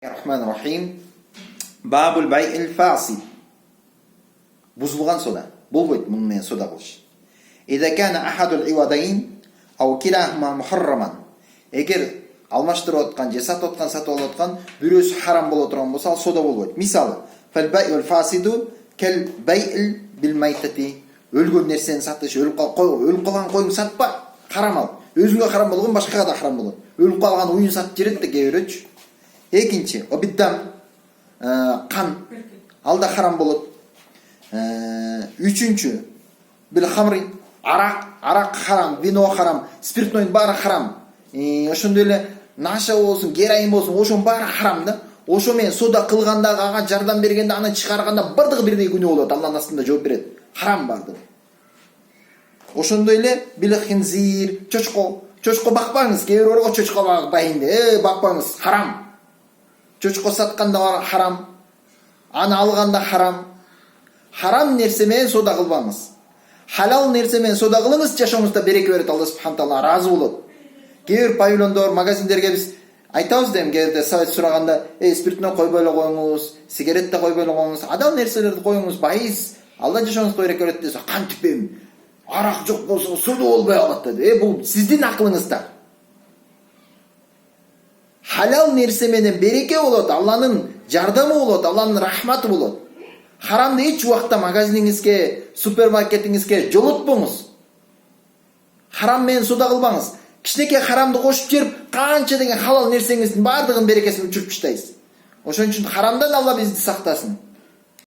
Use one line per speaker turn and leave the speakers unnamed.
Рахман-рахим. Бабул бай'ил фасид. Бузылған сода. Болбойт мұнымен сода қылыш. Ида кана ахадул ивадайн ау килахума мухарраман. Егер алмаштырып отқан, же сатып отқан, сатып алып отқан бирөөсү харам боло турган болса, ал сода болбойт. Мисалы, фал бай'ул фасиду кал бай'ил бил майтати. Өлгөн нерсени сатыш, өлүп калган коюңду сатпа, харам ал. Өзүңө харам болгон башкага да харам болот. Өлүп калган уюн сатып жиберет да кээ. Экинчи, обиддам кан алда харам болот. Үчүнчү, бил хамри арак харам, вино харам, спиртнойдун баары харам. Ошондой эле наша болсун, героин болсун, ошонун баары харам да. Ошо менен сода кылгандагы ага жардам бергенде, аны чыгарганда бардыгы бирдей күнөө болот. Алланын астында жооп берет. Харам бардыгы. Ошондой эле бил хинзир, чочко бакпаңыз. Кээ бирөөгө чочко бакпайын деп, бакпаңыз, харам. Чочко сатканда харам, аны алганда харам. Харам нерсе менен сода кылбаңыз. Халал нерсе менен сода кылыңыз, жашооңузда береке берет, Алла субхана таала разы болот. Кээ бир павильондор, магазиндерге биз айтабыз дейм, кээде совет сураганда, спиртне койбой эле коюңуз, сигарет да койбой эле коюңуз, адал нерселерди коюңуз, байыз, Алла жашооңузга береке берет десе, кантип эми? Арак жок болсо сода болбой калат деди. Бул сиздин акылыңызда. Халал нерсе менен береке болот, Алланын жардамы болот, Алланын рахматы болот. Харамды эч убакта магазиниңизге, супермаркетиңизге жолотпоңуз. Харам менен сода кылбаңыз. Кичинекей харамды кошуп жиберип, канча деген халал нерсеңиздин баардыгын берекесин өчүрүп таштайсыз. Ошон үчүн харамдан Алла бизди сактасын.